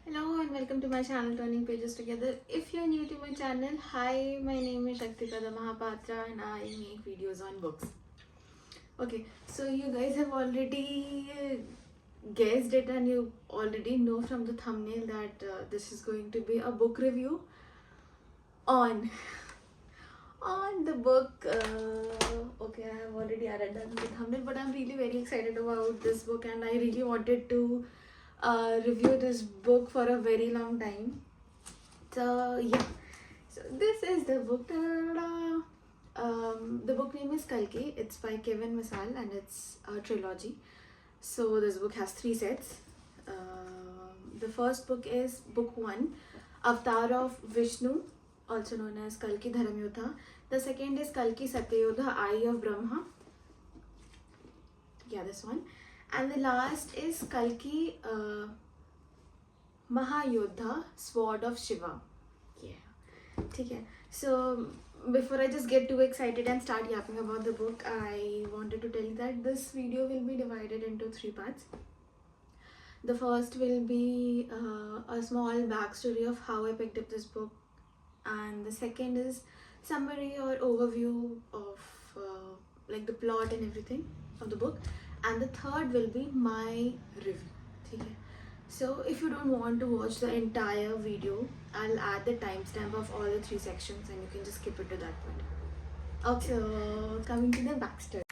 Hello and welcome to my channel Turning Pages Together. If you're new to my channel, hi, my name is Shaktipada Mahapatra and I make videos on books. Okay, so you guys have already guessed it and you already know from the thumbnail that this is going to be a book review on on the book. Okay, I have already added that in the thumbnail, but I'm really very excited about this book and I really wanted to review this book for a very long time. So yeah, so this is the book. Ta-da-da. The book name is Kalki. It's by Kevin Misal and it's a trilogy. So this book has three sets. The first book is book one, Avatar of Vishnu, also known as Kalki Dharamyodha. The second is Kalki Satyayodha, Eye of Brahma. Yeah, this one. And the last is Kalki Mahayodha, Sword of Shiva. Yeah. Okay. So before I just get too excited and start yapping about the book, I wanted to tell you that this video will be divided into three parts. The first will be a small backstory of how I picked up this book, and the second is summary or overview of like the plot and everything of the book, and the third will be my review. Okay. So if you don't want to watch the entire video, I'll add the timestamp of all the three sections and you can just skip it to that point. Okay, so coming to the backstory.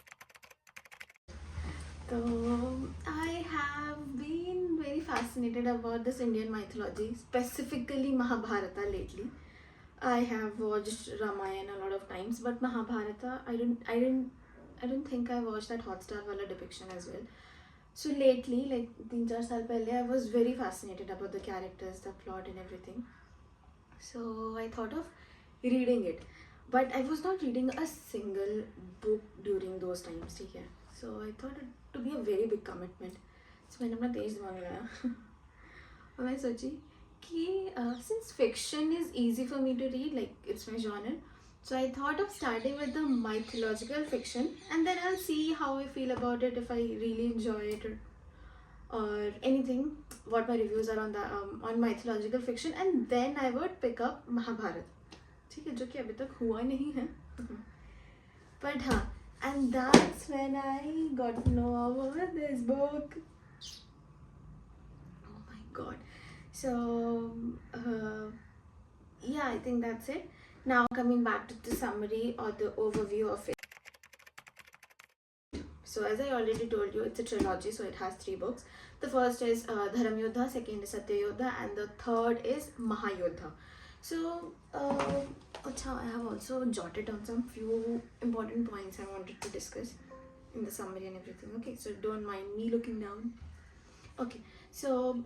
So I have been very fascinated about this Indian mythology, specifically Mahabharata lately. I have watched Ramayana a lot of times, but Mahabharata, I don't think I watched that Hotstar wala depiction as well. So lately, like 3-4 साल पहले, I was very fascinated about the characters, the plot, and everything. So I thought of reading it, but I was not reading a single book during those times. ठीक है? So I thought it to be a very big commitment. So मैंने अपना तेज दिमाग लगाया और मैं सोची कि since fiction is easy for me to read, like it's my genre, so I thought of starting with the mythological fiction and then I'll see how I feel about it, if I really enjoy it or anything, what my reviews are on the on mythological fiction, and then I would pick up Mahabharata. ठीक है, जो कि अभी तक हुआ नहीं है. But हाँ, and that's when I got to know about this book. Oh my god. So yeah, I think that's it. Now coming back to the summary or the overview of it. So as I already told you, it's a trilogy, so it has three books. The first is Dharamyodha, second is Satyayodha, and the third is Mahayodha. So I have also jotted down some few important points I wanted to discuss in the summary and everything. Okay, so don't mind me looking down. Okay, so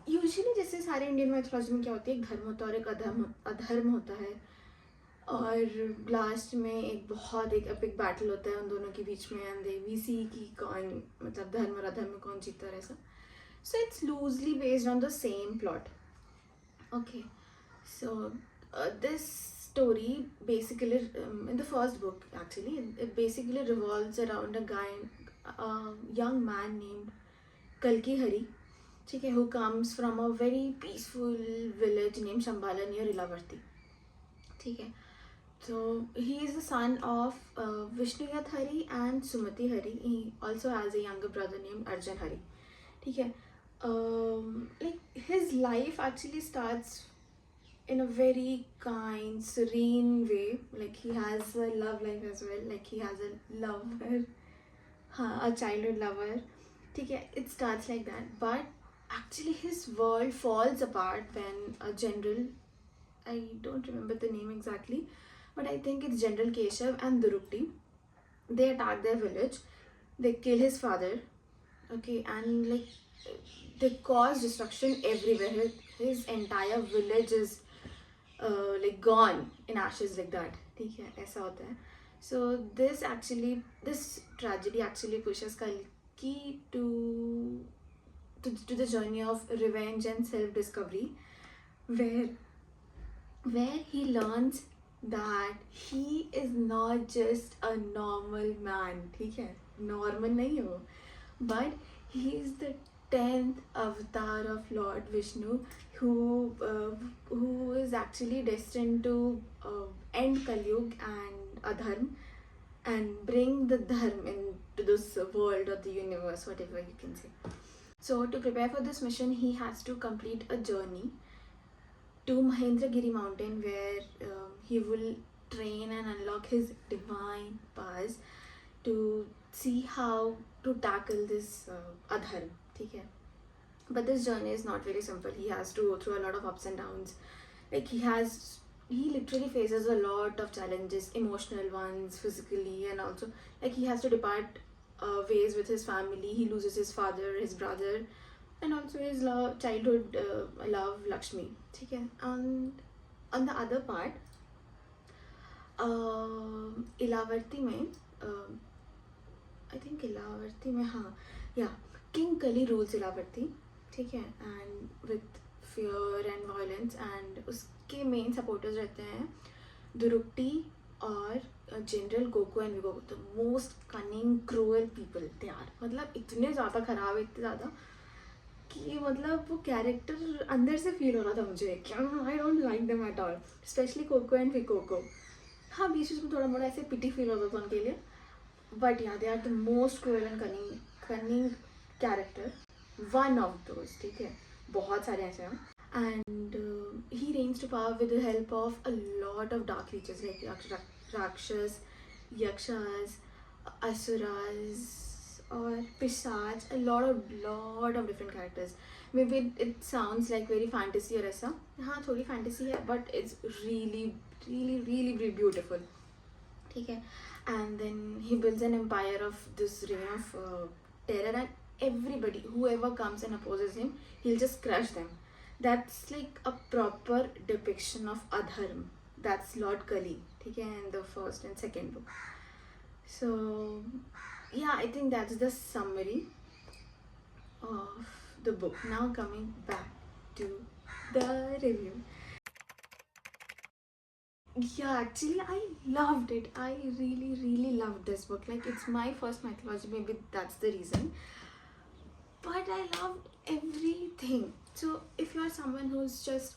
usually जैसे सारे Indian mythology में क्या होती है, एक धर्म होता है और एक अधर्म होता है, और लास्ट में एक बहुत एक एपिक बैटल होता है उन दोनों के बीच में, एंड वी सी कि कौन मतलब धर्म और अधर्म में कौन जीतता है ऐसा. So it's loosely based on the same plot. Okay, so this story basically in the first book actually it basically revolves around a young man named Kalki Hari, ठीक है, who comes from a very peaceful village named Shambhala near Ilavarti. ठीक है, so he is the son of Vishnuyath Hari and Sumati Hari. He also has a younger brother named Arjun Hari. ठीक है, like his life actually starts in a very kind, serene way. Like he has a love life as well. Like he has a lover, a childhood lover. ठीक है, it starts like that. But actually his world falls apart when a general, I don't remember the name exactly, but I think it's General Keshav and Durupti. They attack their village. They kill his father. Okay, and like they cause destruction everywhere. His entire village is like gone in ashes like that. ठीक है, ऐसा होता है. So this tragedy actually pushes Kalki to the journey of revenge and self-discovery, where he learns that he is not just a normal man. ठीक है, normal नहीं हो, but he is the 10th avatar of Lord Vishnu, who is actually destined to end Kalyug and Adharm and bring the dharma into this world or the universe, whatever you can say. So to prepare for this mission, he has to complete a journey to Mahendragiri mountain, where he will train and unlock his divine powers to see how to tackle this adharm. Okay? But this journey is not very simple. He has to go through a lot of ups and downs. Like he literally faces a lot of challenges, emotional ones, physically, and also like he has to depart ways with his family. He loses his father, his brother, and also his childhood love, Lakshmi. Okay? And on the other part, इलावर्ती में I think इलावर्ती में, हाँ या king कली rules इलावर्ती. ठीक है? And with fear and violence, and उसके main supporters रहते हैं दुरुक्टी और जनरल गोकू एंड विगो, the most cunning cruel people they are. मतलब इतने ज़्यादा ख़राब है, इतने ज़्यादा कि मतलब वो कैरेक्टर अंदर से फील हो रहा था मुझे क्या I don't like them at all, specially कोको एंड विकोको. हाँ, बीच बीच में थोड़ा मोड़ा ऐसे पिटी फील होता था उनके लिए, but yeah they are the most cruel and cunning character, one of those. ठीक है? बहुत सारे ऐसे हैं. And he reigns to power with the help of a lot of dark creatures like rakshas, yakshas, asuras or Pisach, a lot of different characters. Maybe it sounds like very fantasy or ऐसा, हाँ थोड़ी fantasy है, but it's really beautiful. ठीक है? And then he builds an empire of this reign of terror, and everybody, whoever comes and opposes him, he'll just crush them. That's like a proper depiction of Adharm. That's Lord Kali. ठीक है? In the first and second book. So yeah, I think that's the summary of the book. Now coming back to the review. Yeah, actually I loved it. I really loved this book. Like, it's my first mythology, maybe that's the reason. But I loved everything. So if you're someone who's just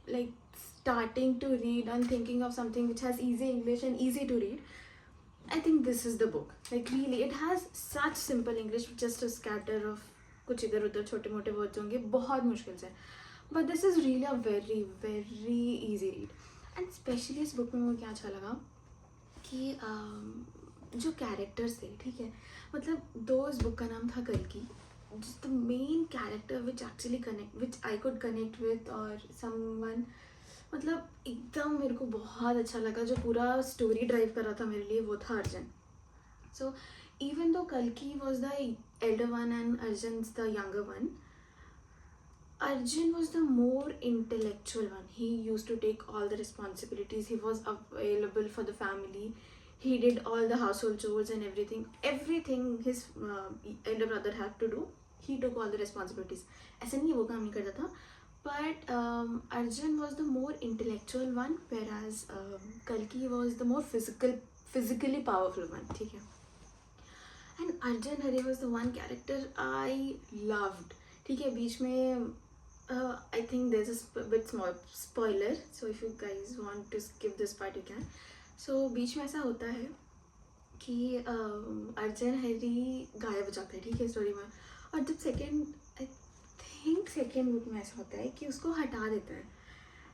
like starting to read and thinking of something which has easy English and easy to read, I think this is the book. Like, really, it has such simple English, just a scatter of कुछ इधर उधर छोटे मोटे words होंगे बहुत मुश्किल से, but this is really a very easy read. And specially इस बुक में मुझे क्या अच्छा लगा कि जो कैरेक्टर्स थे, ठीक है, मतलब दो इस बुक का नाम था कल्कि, just the main character which I could connect with, और someone, मतलब एकदम मेरे को बहुत अच्छा लगा. जो पूरा स्टोरी ड्राइव कर रहा था मेरे लिए वो था अर्जुन. सो इवन दो कल्कि was the Elder one and Arjun the younger one, Arjun was the more intellectual one. He used to take all the responsibilities. He was available for the family. He did all the household chores and everything. Everything his elder brother had to do, he took all the responsibilities. ऐसा नहीं वो काम नहीं करता था. But Arjun was the more intellectual one, whereas Kalki was the more physically powerful one. ठीक है? And Arjun Hari was the one character I loved. ठीक है? बीच में I think there's a bit small spoiler, so if you guys want to skip this part you can. So बीच में ऐसा होता है कि अर्जुन हरी गायब हो जाता है, ठीक है, स्टोरी में. और जब सेकेंड बुक में ऐसा होता है कि उसको हटा देता है,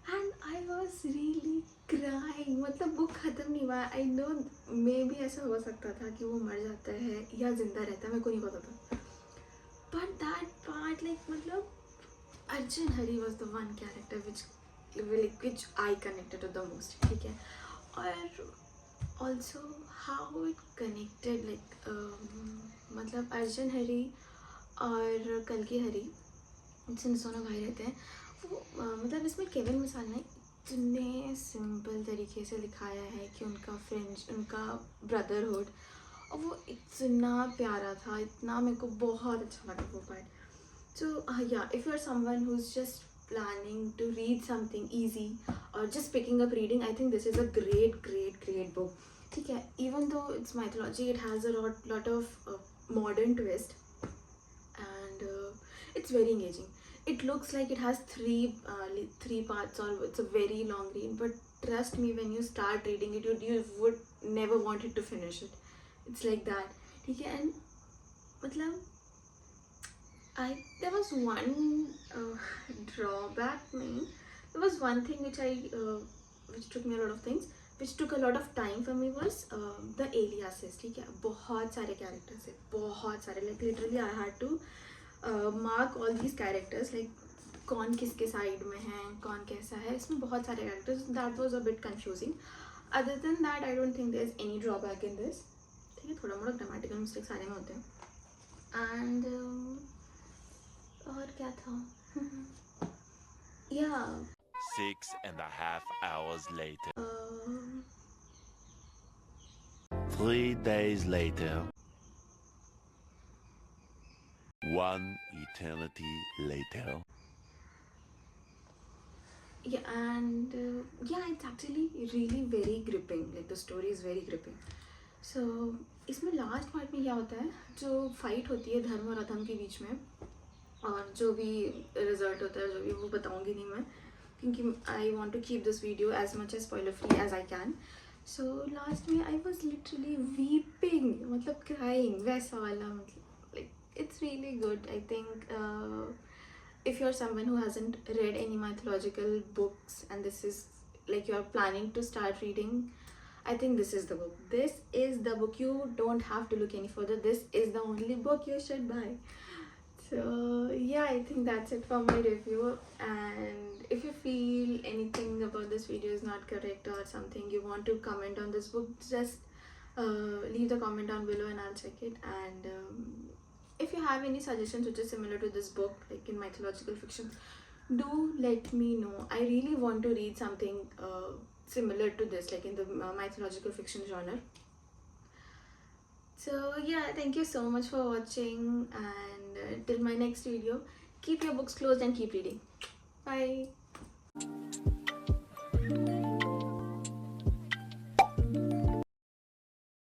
and I was really crying. मतलब बुक ख़त्म नहीं हुआ. आई नो मे भी ऐसा हो सकता था कि वो मर जाता है या जिंदा रहता है, मेरे को नहीं पता था. बट दैट पार्ट, लाइक, मतलब Arjun Hari was the one character which I connected to the most. ठीक है? और also how it connected, like मतलब अर्जुन हरी और कल्कि हरी जिन दोनों भाई रहते हैं, वो मतलब इसमें केविन मिसाल ने इतने सिंपल तरीके से दिखाया है कि उनका फ्रेंड्स, उनका ब्रदरहुड, और वो इतना प्यारा था, इतना मेरे को बहुत अच्छा लगा वो part. So yeah, if you are someone who is just planning to read something easy or just picking up reading, I think this is a great book. Okay, even though it's mythology, it has a lot of modern twist. It's very engaging. It looks like it has three parts, or it's a very long read, but trust me, when you start reading it, you would never want it to finish it. It's like that. ठीक है. And मतलब I there was one drawback me. There was one thing which took me a lot of things, which took a lot of time for me, was the aliases. ठीक है, बहुत सारे characters है, बहुत सारे, like literally I had to mark all these characters, like कौन किसके side में है, कौन कैसा है, इसमें बहुत सारे characters. That was a bit confusing. Other than that, I don't think there's any drawback in this. ठीक है, थोड़ा मोड़ा grammatical mistakes सारे में होते हैं. And और क्या था? Yeah. 6.5 hours later. 3 days later. 1 eternity later. Yeah, and yeah, it's actually really very gripping. Like the story is very gripping. So इसमें लास्ट पार्ट में क्या होता है, जो फाइट होती है धर्म और अधर्म के बीच में, और जो भी रिजल्ट होता है, जो भी, वो बताऊंगी नहीं मैं, क्योंकि I want to keep this video as much as spoiler free as I can. So last में आई वॉज लिटरली वीपिंग, मतलब क्राइंग, वैसा वाला, मतलब like it's really good. I think if you're someone who hasn't read any mythological books and this is like you're planning to start reading, I think this is the book. This is the book. You don't have to look any further. This is the only book you should buy. So yeah, I think that's it for my review. And if you feel anything about this video is not correct, or something you want to comment on this book, just leave the comment down below and I'll check it. And if you have any suggestions which is similar to this book, like in mythological fiction, do let me know. I really want to read something similar to this, like in the mythological fiction genre. So yeah, thank you so much for watching, and till my next video, keep your books closed and keep reading. Bye.